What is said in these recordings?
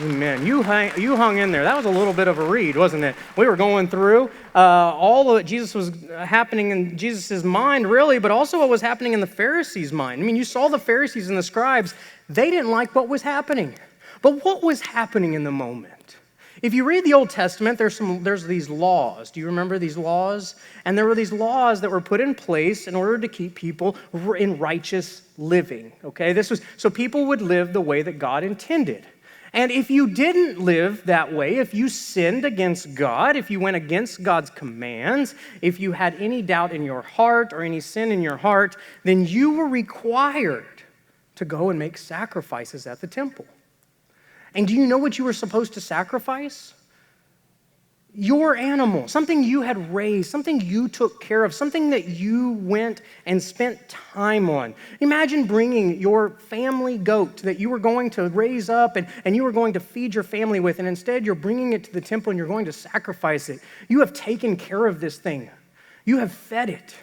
Amen. You hung in there. That was a little bit of a read, wasn't it? We were going through all of it. Jesus was happening in Jesus' mind, really, but also what was happening in the Pharisees' mind. I mean, you saw the Pharisees and the scribes. They didn't like what was happening. But what was happening in the moment? If you read the Old Testament, there's these laws. Do you remember these laws? And there were these laws that were put in place in order to keep people in righteous living. Okay, so people would live the way that God intended. And if you didn't live that way, if you sinned against God, if you went against God's commands, if you had any doubt in your heart or any sin in your heart, then you were required to go and make sacrifices at the temple. And do you know what you were supposed to sacrifice? Your animal, something you had raised, something you took care of, something that you went and spent time on. Imagine bringing your family goat that you were going to raise up and you were going to feed your family with, and instead you're bringing it to the temple and you're going to sacrifice it. You have taken care of this thing. You have fed it.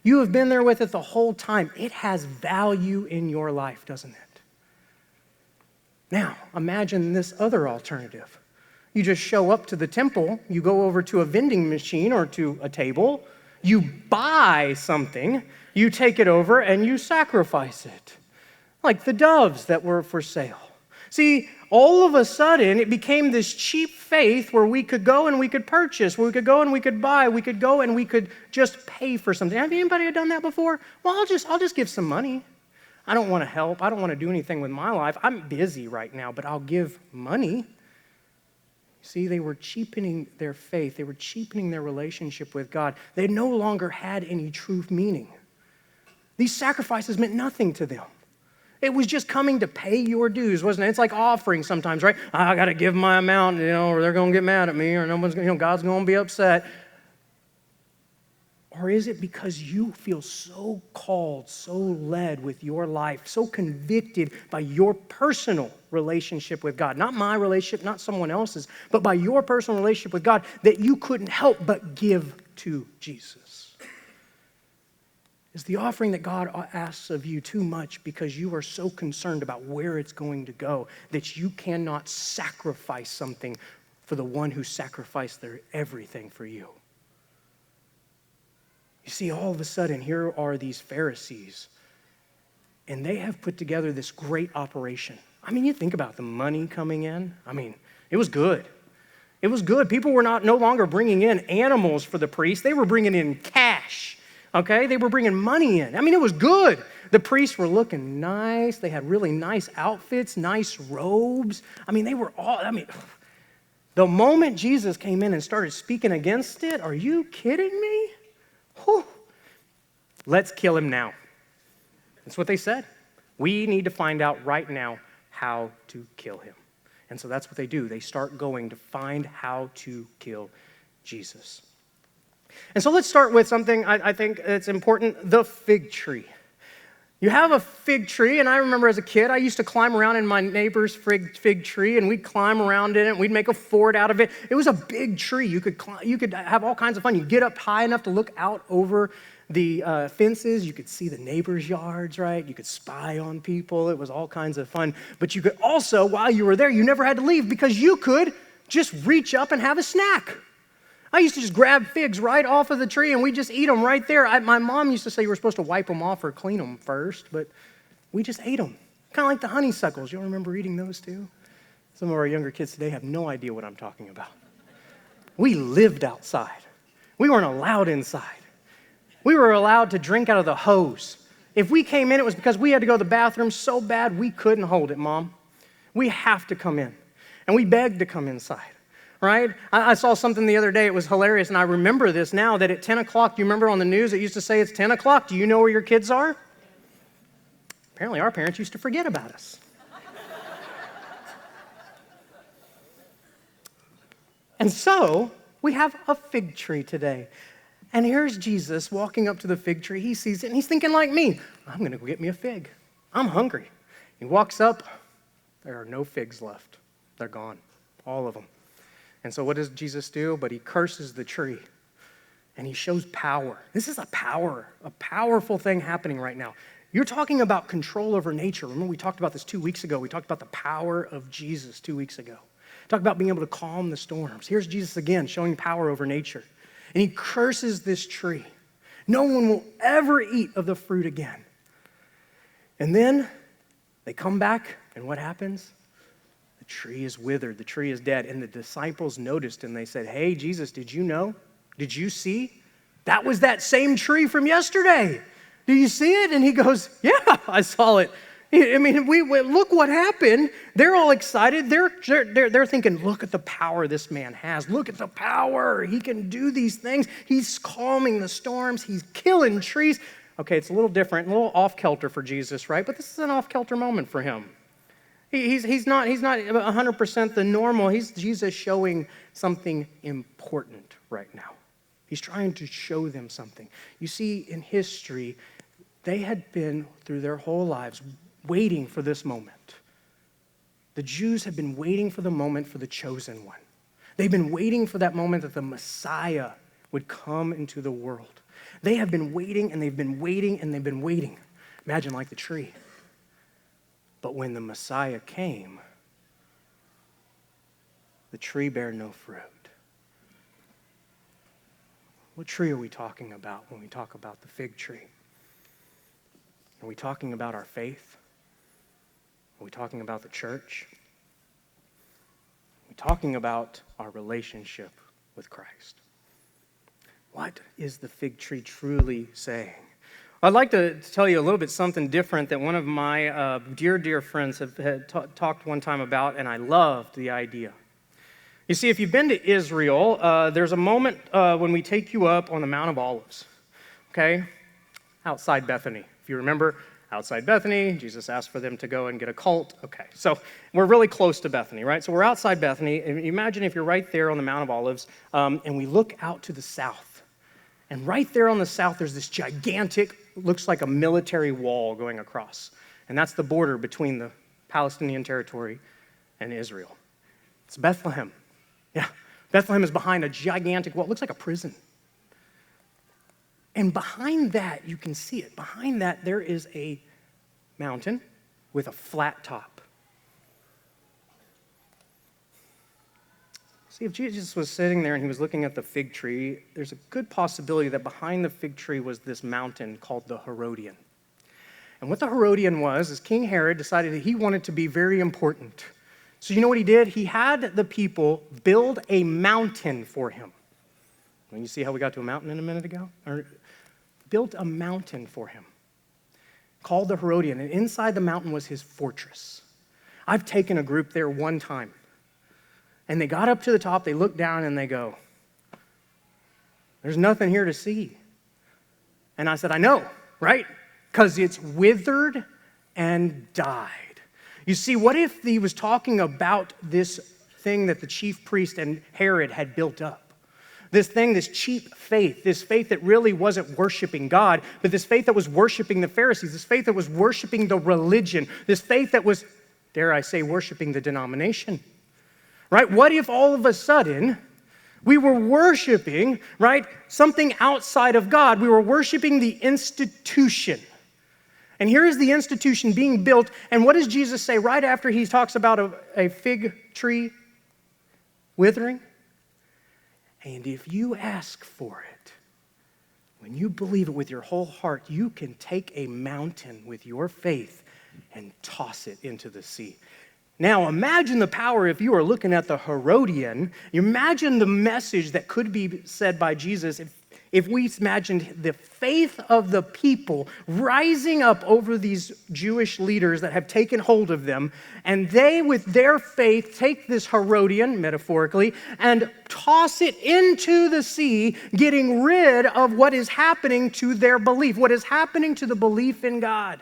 You have been there with it the whole time. It has value in your life, doesn't it? Now, imagine this other alternative. You just show up to the temple, you go over to a vending machine or to a table, you buy something, you take it over and you sacrifice it, like the doves that were for sale. See, all of a sudden, it became this cheap faith where we could go and we could purchase, where we could go and we could buy, we could go and we could just pay for something. Have anybody done that before? Well, I'll just give some money. I don't want to help. I don't want to do anything with my life. I'm busy right now, but I'll give money. See, they were cheapening their faith. They were cheapening their relationship with God. They no longer had any true meaning. These sacrifices meant nothing to them. It was just coming to pay your dues, wasn't it? It's like offering sometimes, right? I got to give my amount, or they're going to get mad at me, or God's going to be upset. Or is it because you feel so called, so led with your life, so convicted by your personal relationship with God, not my relationship, not someone else's, but by your personal relationship with God, that you couldn't help but give to Jesus? Is the offering that God asks of you too much because you are so concerned about where it's going to go that you cannot sacrifice something for the one who sacrificed their everything for you? You see, all of a sudden, here are these Pharisees, and they have put together this great operation. I mean, you think about the money coming in. I mean, it was good. It was good. People were no longer bringing in animals for the priests. They were bringing in cash, okay? They were bringing money in. I mean, it was good. The priests were looking nice. They had really nice outfits, nice robes. I mean, the moment Jesus came in and started speaking against it, are you kidding me? Whew. Let's kill him now. That's what they said. We need to find out right now how to kill him. And so that's what they do. They start going to find how to kill Jesus. And so let's start with something I think it's important, the fig tree. You have a fig tree, and I remember as a kid, I used to climb around in my neighbor's fig tree, and we'd climb around in it, and we'd make a fort out of it. It was a big tree. You could have all kinds of fun. You'd get up high enough to look out over the fences. You could see the neighbors' yards, right? You could spy on people. It was all kinds of fun. But you could also, while you were there, you never had to leave because you could just reach up and have a snack. I used to just grab figs right off of the tree, and we just eat them right there. My mom used to say you were supposed to wipe them off or clean them first, but we just ate them. Kind of like the honeysuckles. You'll remember eating those too? Some of our younger kids today have no idea what I'm talking about. We lived outside. We weren't allowed inside. We were allowed to drink out of the hose. If we came in, it was because we had to go to the bathroom so bad we couldn't hold it, Mom. We have to come in. And we begged to come inside. Right? I saw something the other day. It was hilarious, and I remember this now, that at 10 o'clock, do you remember on the news it used to say it's 10 o'clock? Do you know where your kids are? Apparently, our parents used to forget about us. And so, we have a fig tree today. And here's Jesus walking up to the fig tree. He sees it, and he's thinking like me, I'm going to go get me a fig. I'm hungry. He walks up. There are no figs left. They're gone, all of them. And so what does Jesus do? But he curses the tree, and he shows power. This is a powerful thing happening right now. You're talking about control over nature. Remember, we talked about this 2 weeks ago. We talked about the power of Jesus 2 weeks ago. Talk about being able to calm the storms. Here's Jesus again showing power over nature. And he curses this tree. No one will ever eat of the fruit again. And then they come back, and what happens? The tree is withered. The tree is dead. And the disciples noticed, and they said, hey, Jesus, did you know? Did you see? That was that same tree from yesterday. Do you see it? And he goes, yeah, I saw it. I mean, we look what happened. They're all excited. They're thinking, look at the power this man has. Look at the power. He can do these things. He's calming the storms. He's killing trees. Okay, it's a little different, a little off-kilter for Jesus, right? But this is an off-kilter moment for him. He's not 100% the normal. He's Jesus showing something important right now. He's trying to show them something. You see, in history, they had been, through their whole lives, waiting for this moment. The Jews had been waiting for the moment for the chosen one. They've been waiting for that moment that the Messiah would come into the world. They have been waiting, and they've been waiting, and they've been waiting. Imagine like the tree. But when the Messiah came, the tree bare no fruit. What tree are we talking about when we talk about the fig tree? Are we talking about our faith? Are we talking about the church? Are we talking about our relationship with Christ? What is the fig tree truly saying? I'd like to tell you a little bit something different that one of my dear friends had talked one time about, and I loved the idea. You see, if you've been to Israel, there's a moment when we take you up on the Mount of Olives, okay? Outside Bethany. If you remember, outside Bethany, Jesus asked for them to go and get a colt. Okay, so we're really close to Bethany, right? So we're outside Bethany, and imagine if you're right there on the Mount of Olives, and we look out to the south. And right there on the south, there's this gigantic, looks like a military wall going across. And that's the border between the Palestinian territory and Israel. It's Bethlehem. Yeah, Bethlehem is behind a gigantic wall. It looks like a prison. And behind that, you can see it. Behind that, there is a mountain with a flat top. See, if Jesus was sitting there and he was looking at the fig tree, there's a good possibility that behind the fig tree was this mountain called the Herodian. And what the Herodian was is King Herod decided that he wanted to be very important. So you know what he did? He had the people build a mountain for him. Well, you see how we got to a mountain in a minute ago? Or built a mountain for him called the Herodian. And inside the mountain was his fortress. I've taken a group there one time. And they got up to the top, they looked down, and they go, there's nothing here to see. And I said, I know, right? Because it's withered and died. You see, what if he was talking about this thing that the chief priest and Herod had built up? This thing, this cheap faith, this faith that really wasn't worshiping God, but this faith that was worshiping the Pharisees, this faith that was worshiping the religion, this faith that was, dare I say, worshiping the denomination. Right? What if all of a sudden we were worshiping, right, something outside of God? We were worshiping the institution. And here is the institution being built. And what does Jesus say right after he talks about a fig tree withering? And if you ask for it, when you believe it with your whole heart, you can take a mountain with your faith and toss it into the sea. Now, imagine the power if you are looking at the Herodian. Imagine the message that could be said by Jesus if we imagined the faith of the people rising up over these Jewish leaders that have taken hold of them, and they, with their faith, take this Herodian, metaphorically, and toss it into the sea, getting rid of what is happening to their belief, what is happening to the belief in God.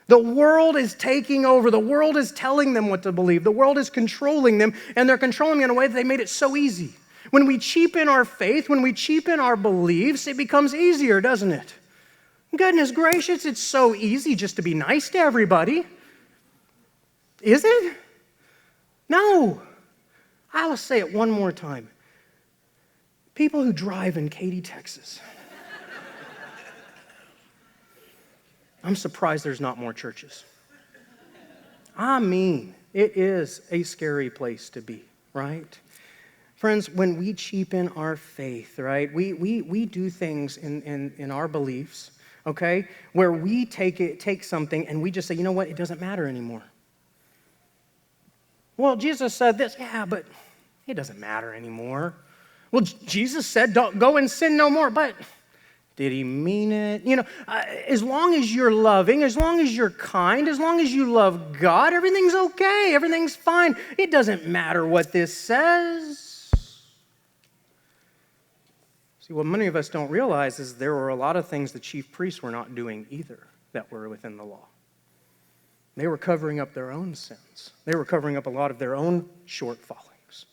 The world is taking over. The world is telling them what to believe. The world is controlling them, and they're controlling them in a way that they made it so easy. When we cheapen our faith, when we cheapen our beliefs, it becomes easier, doesn't it? Goodness gracious, it's so easy just to be nice to everybody. Is it? No. I'll say it one more time. People who drive in Katy, Texas. I'm surprised there's not more churches. I mean, it is a scary place to be, right? Friends, when we cheapen our faith, right, we do things in our beliefs, okay, where we take something and we just say, you know what, it doesn't matter anymore. Well, Jesus said this, yeah, but it doesn't matter anymore. Well, Jesus said, don't go and sin no more, but did he mean it? You know, as long as you're loving, as long as you're kind, as long as you love God, everything's okay, everything's fine. It doesn't matter what this says. See, what many of us don't realize is there were a lot of things the chief priests were not doing either that were within the law. They were covering up their own sins. They were covering up a lot of their own shortfallings.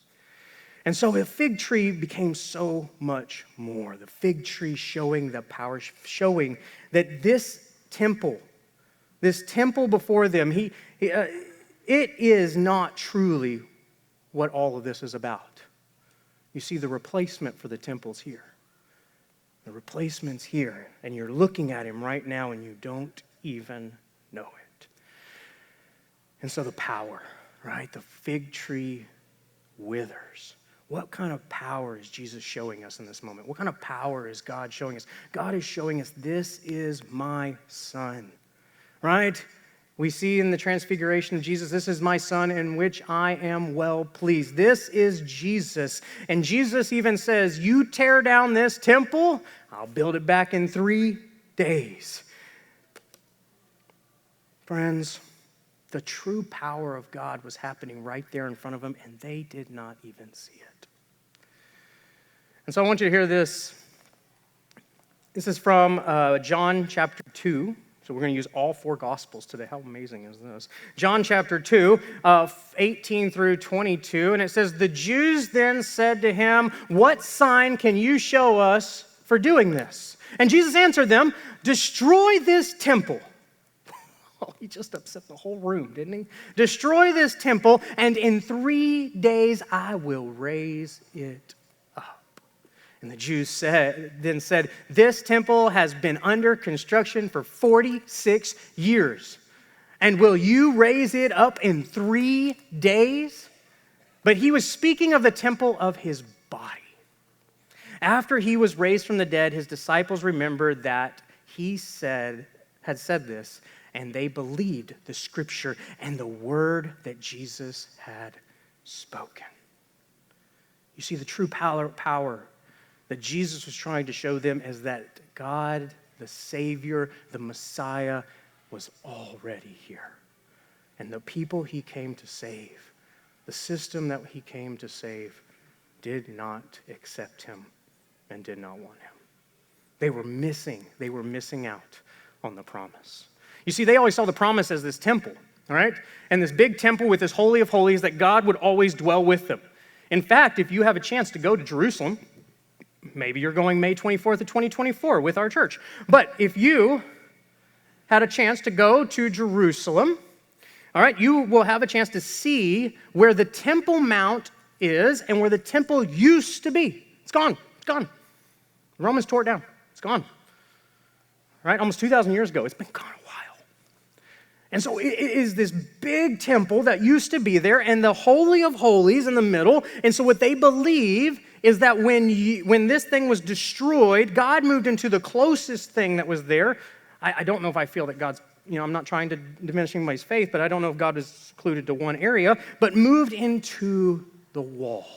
And so the fig tree became so much more. The fig tree showing the power, showing that this temple before them, it is not truly what all of this is about. You see, the replacement for the temple's here. The replacement's here, and you're looking at him right now, and you don't even know it. And so the power, right? The fig tree withers. What kind of power is Jesus showing us in this moment? What kind of power is God showing us? God is showing us, this is my son, right? We see in the transfiguration of Jesus, this is my son in which I am well pleased. This is Jesus. And Jesus even says, you tear down this temple, I'll build it back in 3 days. Friends, the true power of God was happening right there in front of them, and they did not even see it. And so I want you to hear this. This is from John chapter 2. So we're going to use all 4 Gospels today. How amazing is this? John chapter 2, 18 through 22. And it says, the Jews then said to him, what sign can you show us for doing this? And Jesus answered them, destroy this temple. Oh, he just upset the whole room, didn't he? Destroy this temple, and in 3 days I will raise it up. And the Jews said, this temple has been under construction for 46 years. And will you raise it up in 3 days? But he was speaking of the temple of his body. After he was raised from the dead, his disciples remembered that he had said this, and they believed the scripture and the word that Jesus had spoken. You see, the true power that Jesus was trying to show them is that God, the Savior, the Messiah, was already here. And the people he came to save, the system that he came to save, did not accept him and did not want him. They were missing out on the promise. You see, they always saw the promise as this temple, all right? And this big temple with this Holy of Holies that God would always dwell with them. In fact, if you have a chance to go to Jerusalem, maybe you're going May 24th of 2024 with our church. But if you had a chance to go to Jerusalem, all right, you will have a chance to see where the Temple Mount is and where the temple used to be. It's gone. It's gone. The Romans tore it down. It's gone. All right, almost 2,000 years ago. It's been gone a while. And so it is this big temple that used to be there and the Holy of Holies in the middle. And so what they believe is that when this thing was destroyed, God moved into the closest thing that was there. I don't know if I feel that God's, I'm not trying to diminish anybody's faith, but I don't know if God is secluded to one area, but moved into the wall.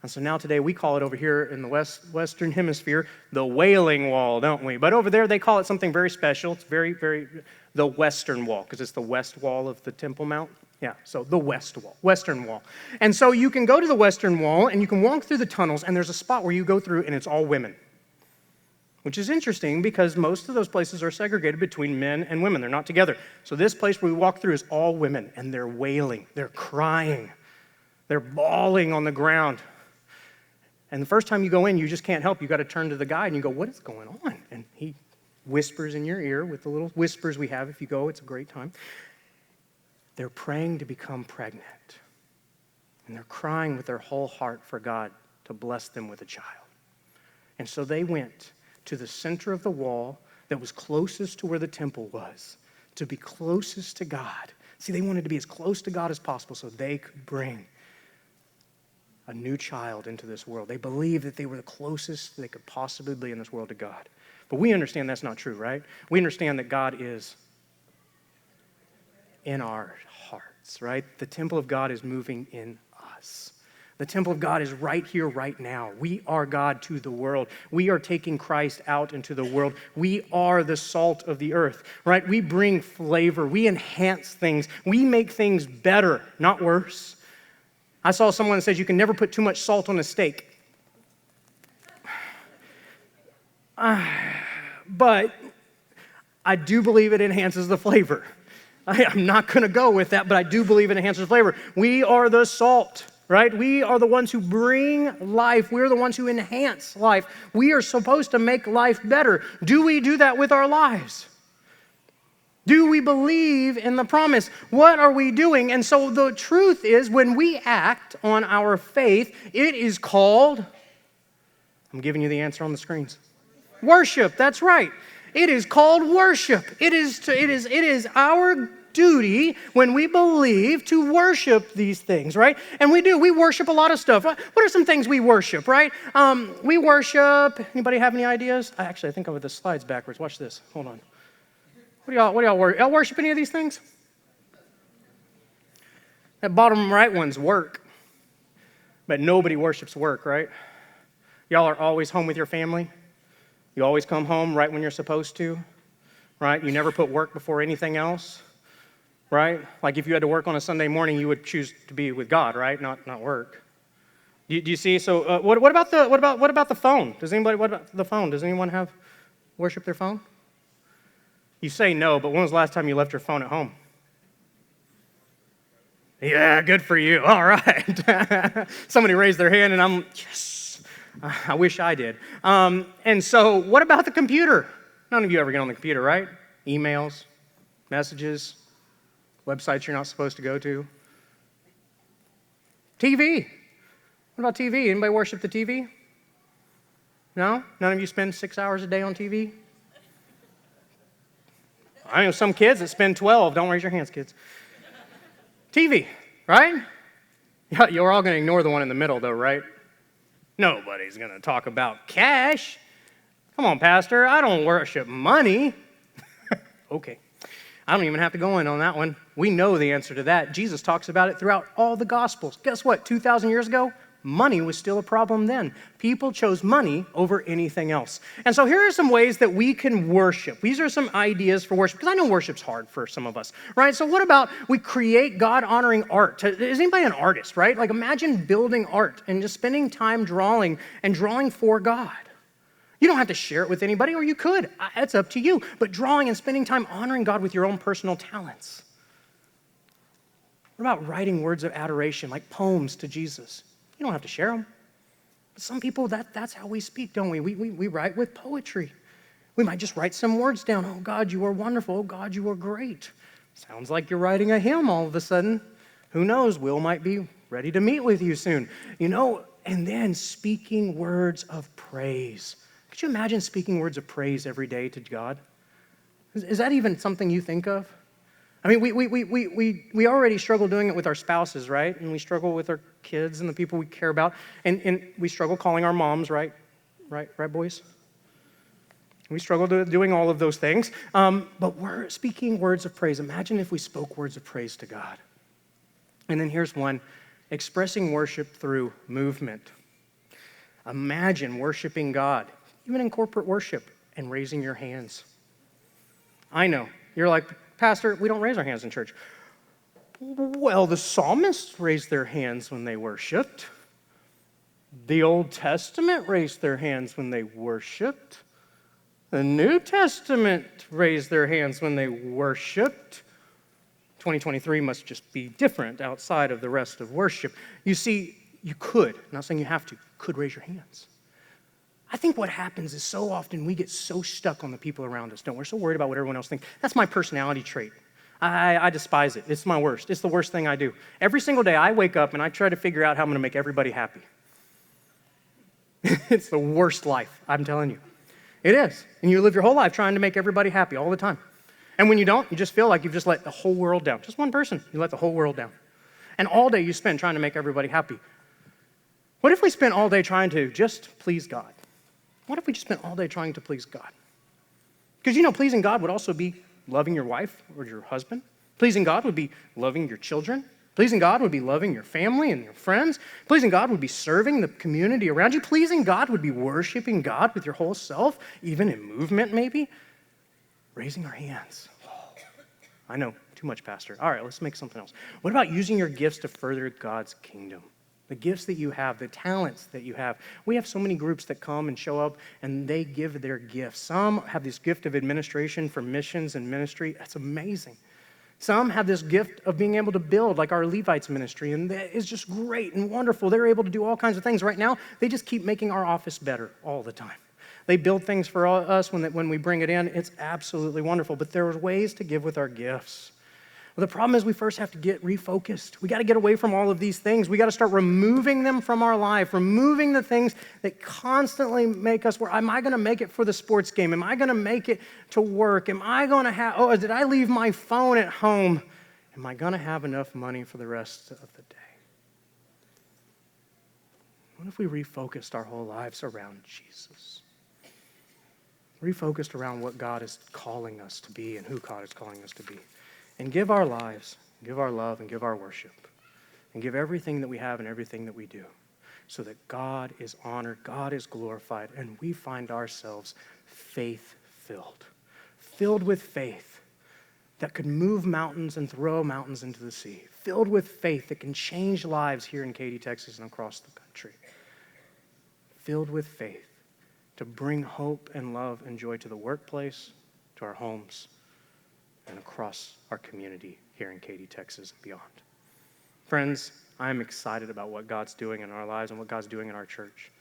And so now today we call it over here in the Western Hemisphere the Wailing Wall, don't we? But over there they call it something very special. It's very, very, the Western Wall, because it's the west wall of the Temple Mount. Yeah, so the Western Wall. And so you can go to the Western Wall and you can walk through the tunnels and there's a spot where you go through and it's all women. Which is interesting because most of those places are segregated between men and women. They're not together. So this place where we walk through is all women and they're wailing, they're crying, they're bawling on the ground. And the first time you go in, you just can't help. You got to turn to the guide and you go, what is going on? And he whispers in your ear with the little whispers we have if you go. It's a great time. They're praying to become pregnant. And they're crying with their whole heart for God to bless them with a child. And so they went to the center of the wall that was closest to where the temple was, to be closest to God. See, they wanted to be as close to God as possible so they could bring a new child into this world. They believed that they were the closest they could possibly be in this world to God. But we understand that's not true, right? We understand that God is in our hearts, right? The temple of God is moving in us. The temple of God is right here, right now. We are God to the world. We are taking Christ out into the world. We are the salt of the earth, right? We bring flavor. We enhance things. We make things better, not worse. I saw someone that says you can never put too much salt on a steak. But I do believe it enhances the flavor. I'm not going to go with that, but I do believe it enhances flavor. We are the salt, right? We are the ones who bring life. We're the ones who enhance life. We are supposed to make life better. Do we do that with our lives? Do we believe in the promise? What are we doing? And so the truth is, when we act on our faith, it is called, I'm giving you the answer on the screens. Worship, that's right. It is called worship. It is our duty when we believe to worship these things, right? And we do. We worship a lot of stuff. What are some things we worship, right? We worship. Anybody have any ideas? I think I have the slides backwards. Watch this. Hold on. What do y'all worship? Y'all worship any of these things? That bottom right one's work. But nobody worships work, right? Y'all are always home with your family. You always come home right when you're supposed to, right? You never put work before anything else, right? Like if you had to work on a Sunday morning, you would choose to be with God, right? Not work. Do you see? So what about the phone? What about the phone? Does anyone have worship their phone? You say no, but when was the last time you left your phone at home? Yeah, good for you. All right. Somebody raised their hand, and I'm yes. I wish I did. And so what about the computer? None of you ever get on the computer, right? Emails, messages, websites you're not supposed to go to. TV. What about TV? Anybody worship the TV? No? None of you spend 6 hours a day on TV? I know some kids that spend 12. Don't raise your hands, kids. TV, right? You're all going to ignore the one in the middle, though, right? Nobody's going to talk about cash. Come on, Pastor, I don't worship money. Okay. I don't even have to go in on that one. We know the answer to that. Jesus talks about it throughout all the Gospels. Guess what? 2,000 years ago, money was still a problem then. People chose money over anything else. And so here are some ways that we can worship. These are some ideas for worship, because I know worship's hard for some of us, right? So what about we create God-honoring art? Is anybody an artist, right? Like imagine building art and just spending time drawing for God. You don't have to share it with anybody, or you could. It's up to you. But drawing and spending time honoring God with your own personal talents. What about writing words of adoration, like poems to Jesus? You don't have to share them. But some people, that's how we speak, don't we? We write with poetry. We might just write some words down. Oh, God, you are wonderful. Oh, God, you are great. Sounds like you're writing a hymn all of a sudden. Who knows? Will might be ready to meet with you soon. And then speaking words of praise. Could you imagine speaking words of praise every day to God? Is that even something you think of? I mean, we already struggle doing it with our spouses, right? And we struggle with our kids and the people we care about. And we struggle calling our moms, right? Right, boys? We struggle doing all of those things. But we're speaking words of praise. Imagine if we spoke words of praise to God. And then here's one, expressing worship through movement. Imagine worshiping God, even in corporate worship, and raising your hands. I know, you're like, Pastor, we don't raise our hands in church. Well, the psalmists raised their hands when they worshiped. The Old Testament raised their hands when they worshiped. The New Testament raised their hands when they worshiped. 2023 must just be different outside of the rest of worship. You see, you could, I'm not saying you have to, could raise your hands. I think what happens is so often we get so stuck on the people around us, don't we? We're so worried about what everyone else thinks. That's my personality trait. I despise it. It's my worst. It's the worst thing I do. Every single day I wake up and I try to figure out how I'm going to make everybody happy. It's the worst life, I'm telling you. It is. And you live your whole life trying to make everybody happy all the time. And when you don't, you just feel like you've just let the whole world down. Just one person, you let the whole world down. And all day you spend trying to make everybody happy. What if we spent all day trying to just please God? What if we just spent all day trying to please God? Because pleasing God would also be loving your wife or your husband. Pleasing God would be loving your children. Pleasing God would be loving your family and your friends. Pleasing God would be serving the community around you. Pleasing God would be worshiping God with your whole self, even in movement maybe. Raising our hands. Oh, I know, too much, Pastor. All right, let's make something else. What about using your gifts to further God's kingdom? The gifts that you have, the talents that you have. We have so many groups that come and show up and they give their gifts. Some have this gift of administration for missions and ministry. That's amazing. Some have this gift of being able to build, like our Levites ministry, and that is just great and wonderful. They're able to do all kinds of things. Right now, they just keep making our office better all the time. They build things for us when we bring it in. It's absolutely wonderful, but there are ways to give with our gifts. Well, the problem is we first have to get refocused. We got to get away from all of these things. We got to start removing them from our life, removing the things that constantly make us, am I going to make it for the sports game? Am I going to make it to work? Am I going to did I leave my phone at home? Am I going to have enough money for the rest of the day? What if we refocused our whole lives around Jesus? Refocused around what God is calling us to be and who God is calling us to be. And give our lives, give our love, and give our worship, and give everything that we have and everything that we do, so that God is honored, God is glorified, and we find ourselves faith-filled, filled with faith that could move mountains and throw mountains into the sea, filled with faith that can change lives here in Katy, Texas, and across the country, filled with faith to bring hope and love and joy to the workplace, to our homes, and across our community here in Katy, Texas, and beyond. Friends, I'm excited about what God's doing in our lives and what God's doing in our church.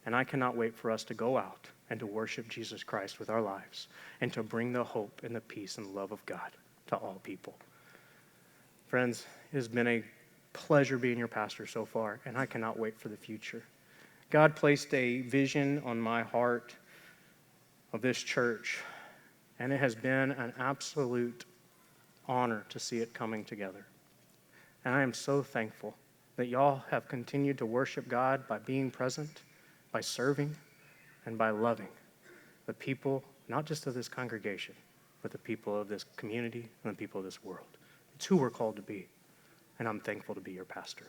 And I cannot wait for us to go out and to worship Jesus Christ with our lives and to bring the hope and the peace and the love of God to all people. Friends, it has been a pleasure being your pastor so far, and I cannot wait for the future. God placed a vision on my heart of this church, and it has been an absolute honor to see it coming together. And I am so thankful that y'all have continued to worship God by being present, by serving, and by loving the people, not just of this congregation, but the people of this community and the people of this world. It's who we're called to be, and I'm thankful to be your pastor.